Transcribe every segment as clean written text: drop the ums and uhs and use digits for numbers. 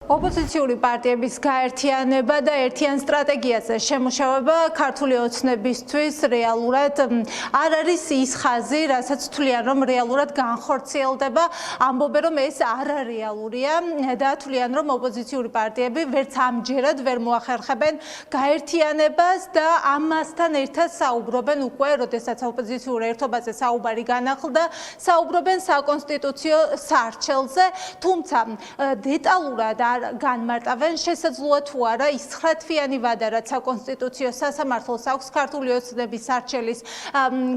ოპოზიციური პარტიების გაერთიანება და ერთიან სტრატეგიაზე შემუშავება ქართული ოცნებისთვის რეალურად არ არის ის ხაზი, რასაც თვლიან, რომ რეალურად განხორციელდება, ამბობენ, რომ ეს არარეალურია და თვლიან, რომ ოპოზიციური პარტიები ვერც ამჯერად ვერ მოახერხებენ გაერთიანებას და ამასთან ერთად საუბრობენ უკვე, როდესაც ოპოზიციურ ერთობაზე საუბარი განახლდა, საუბრობენ საკონსტიტუციო საარჩევნზე, თუმცა დეტალურად განმარტავენ შესაძლოა თუ არა ის 9-თვიანი ვადა, რაც საკონსტიტუციო სასამართლოს აქვს ქართული ოცნების არჩელის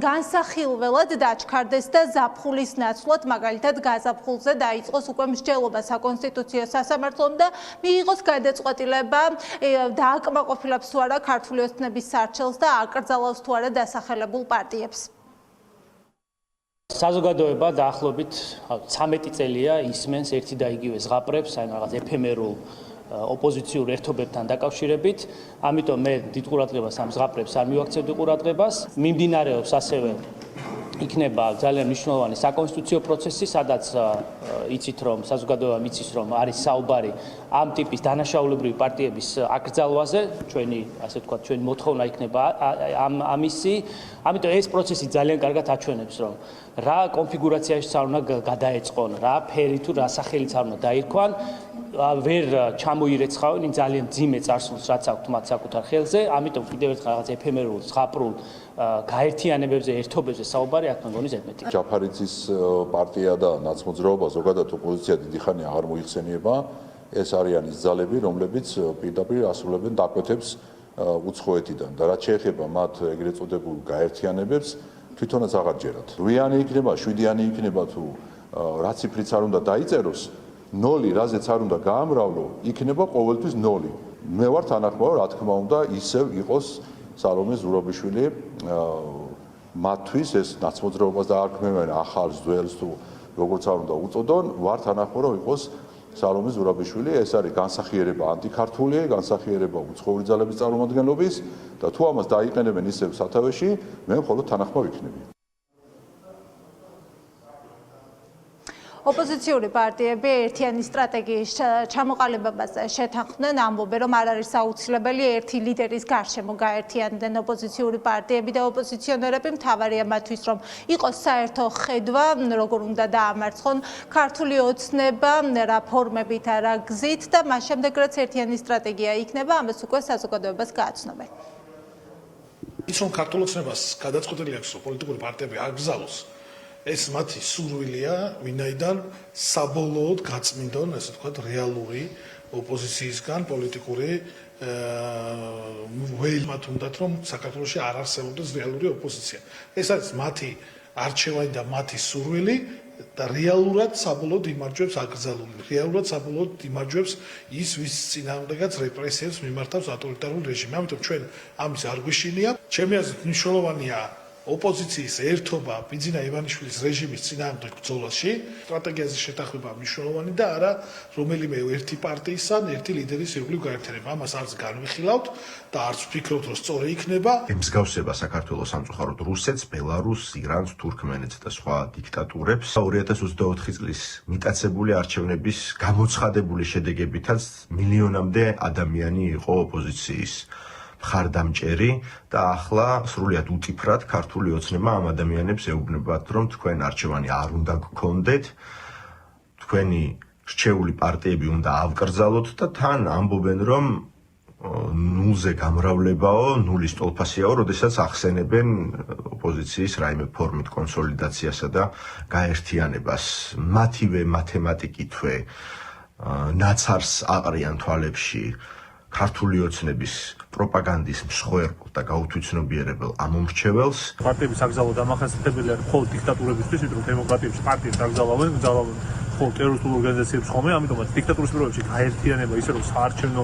განსახილველად დაჩქარდეს და ზაფხულის ნაცვლად, მაგალითად გაზაფხულზე დაიწყოს უკვე მსჯელობა საკონსტიტუციო სასამართლომ და მიიღოს გადაწყვეტილება დააკმაყოფილებს თუ არა ქართული ოცნების არჩელს და აკრძალავს თუ არა დასახელებულ პარტიებს. საზოგადოება დაახლოებით 13 წელია ისმენს ერთი და იგივე ზღაპრებს, აი რაღაც ეფემერულ ოპოზიციურ ერთობებთან დაკავშირებით, ამიტომ მე დიდ ყურადღებას ამ ზღაპრებს არ მივაქცევდი ყურადღებას. მიმდინარეობს ასევე იქნება ძალიან მნიშვნელოვანი საკონსტიტუციო პროცესი, სადაც იცით რომ საზოგადოებამ იცის რომ არის საუბარი ამ ტიპის დანაშაულებრივი პარტიების აკრძალვაზე, ჩვენი ასე ვთქვათ, ჩვენი მოთხოვნა იქნება ამისი. ამიტომ ეს პროცესი ძალიან კარგად აჩვენებს რომ რა კონფიგურაციაში უნდა გადაეწყონ, რა ფერი თუ რა სახელიც უნდა დაირქვან, ვერ ჩამოირეცხავენ იმ ძალიან ძიმე წარსულს, რაც აქვთ მათ საკუთარ ხელზე, ამიტომ კიდევ ერთხელ რაღაც ეფემერულ, ზღაპრულ გაერთიანებებზე, ერთობებზე საუბარი აქ მგონი ზედმეტი. ჯაფარიძის პარტია და ნაცმოძრაობა ზოგადად ოპოზიცია დიდი ხანია აღარ მოიხსენიება. ეს არიან ის ძალები, რომლებიც პირდაპირ ასრულებენ დაკვეთებს უცხოეთიდან და რაც შეეხება მათ ეგრეთ წოდებულ გაერთიანებებს, თვითონაც აღარ ჯერათ. 8-იანი იქნება, 7-იანი იქნება თუ რა ციფრიც არ უნდა დაიწეროს, 0, რაზეც არ უნდა გაამრავლო, იქნება ყოველთვის 0. მე ვარ თანახმოვანი, რა თქმა უნდა, ისევ იყოს სალომე ზურაბიშვილი მათთვის ეს ნაცმოძრაობას დაარქმევენ ახალ ძველს თუ როგორც არ უნდა უწოდონ, ვარ თანახმოვანი, რომ იყოს სალომე ზურაბიშვილი, ეს არის განსახიერება ანტიქართული, განსახიერება უცხოური ძალების წარმომადგენლობის და თუ ამას დაიყენებენ ისევ სათავეში, მე მხოლოდ თანახმოვანი ვიქნები. ოპოზიციური პარტიები ერთიანი სტრატეგიის ჩამოყალიბებას შეთანხმდნენ, ამბობენ, რომ არ არის აუცილებელი ერთი ლიდერის გარშემო გაერთიანდნენ ოპოზიციური პარტიები და ოპოზიციონერები, მთავარია მათთვის, რომ იყოს საერთო ხედვა, როგორ უნდა დაამარცხონ ქართული ოცნება, რა ფორმებით, რა გზით და მას შემდეგ რაც ერთიანი სტრატეგია იქნება, ამას უკვე საზოგადოებას გააცნობენ. ის რომ ქართულ ოცნებას გადაწყვეტილი აქვს, რომ პოლიტიკური პარტიები აკრძალოს, ეს მათი სურვილია, ვინაიდან საბოლოოდ გაწმინდონ, ასე ვთქვათ, რეალური ოპოზიციისგან პოლიტიკური ველი მათ უნდათ, რომ საქართველოში არ არსებობდეს რეალური ოპოზიცია. ეს არის მათი არჩევანი და მათი სურვილი და რეალურად საბოლოოდ იმარჯვებს აკრძალული. რეალურად საბოლოოდ იმარჯვებს ის, ვის წინააღმდეგაც რეპრესიებს მიმართავს ავტორიტარული რეჟიმი. ამიტომ ჩვენ ამის არ გვეშინია. ჩემი აზრით მნიშვნელოვანია ოპოზიციის ერთობა ბიძინა ივანიშვილის რეჟიმის წინააღმდეგ ბრძოლაში, სტრატეგიაზე შეთანხმება მნიშვნელოვანი და არა რომელიმე ერთი პარტიის ან ერთი ლიდერის ირგვლივ გაერთიანება. ამას არც განვიხილავთ და არც ვფიქრობთ, რომ სწორი იქნება. ემსგავსება საქართველოს სამწუხაროდ რუსეთს, ბელარუსს, ირანს, თურქმენეთს და სხვა დიქტატურებს. 2024 წლის მიტაცებული არჩევნების გამოცხადებული შედეგებითაც მილიონამდე ადამიანი იყო ოპოზიციის მხარდამჭერი და ახლა სრულიად უტიფრად ქართული ოცნება ამ ადამიანებს ეუბნებათ, რომ თქვენ არჩევანი არ უნდა გქონდეთ, თქვენი რჩეული პარტიები უნდა ავკრძალოთ და თან ამბობენ, რომ ნულზე გამრავლებაო, ნულის ტოლფასიაო, როდესაც ახსენებენ ოპოზიციის რაიმე ფორმით კონსოლიდაციასა და გაერთიანებას. მათივე მათემატიკითვე ნაცარს აყრიან თვალებში ქართული ოცნების პროპაგანდის მსხვერპლ და გაუთვითცნობიერებელ ამომრჩეველს. პარტიების აკრძალვა დამახასიათებელი არის მხოლოდ დიქტატურებისთვის, იმიტომ რომ დემოკრატიებში პარტიებს აკრძალავენ მხოლოდ ტერორისტულ ორგანიზაციებს ხოლმე, ამიტომაც დიქტატურის პირობებში გაერთიანება ისე რომ საარჩევნო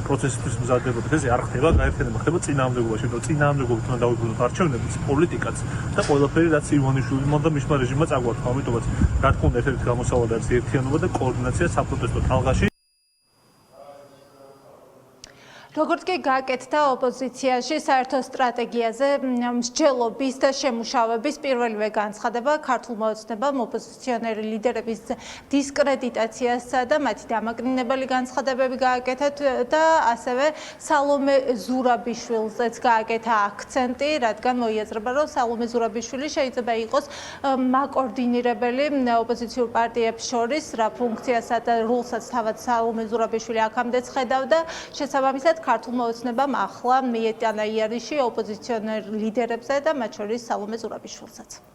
პროცესისთვის მზადდებოდეს, ეს არ ხდება, გაერთიანება ხდება წინააღმდეგობაში, იმიტომ რომ წინააღმდეგობით უნდა დავიბრუნოთ არჩევნებიც, პოლიტიკაც და ყველაფერი რაც ივანიშვილმა და მისმა რეჟიმმა წაგვართა, ამიტომაც რა თქმა უნდა ერთ-ერთი გამოსავალი არის ერთიანობა და კოორდინაცია საპროტესტო ტალღაში. როგორც კი გააკეთდა ოპოზიციაში საერთო სტრატეგიაზე მსჯელობის და შემუშავების პირველივე განცხადება ქართულმა ოცნებამ ოპოზიციონერი ლიდერების დისკრედიტაციასა და მათი დამაკნინებელი განცხადებები გააკეთეთ და ასევე სალომე ზურაბიშვილზეც გააკეთა აქცენტი, რადგან მოიაზრება, რომ სალომე ზურაბიშვილი შეიძლება იყოს მაკოორდინირებელი ოპოზიციურ პარტიებს შორის, რა ფუნქციასა და როლსაც თავად სალომე ზურაბიშვილი აქამდეც ხედავდა. შესაბამისად, ქართულმა ოცნებამ ახლა მიეტანა იარიში ოპოზიციონერ ლიდერებზე და მათ შორის სალომე ზურაბიშვილსაც.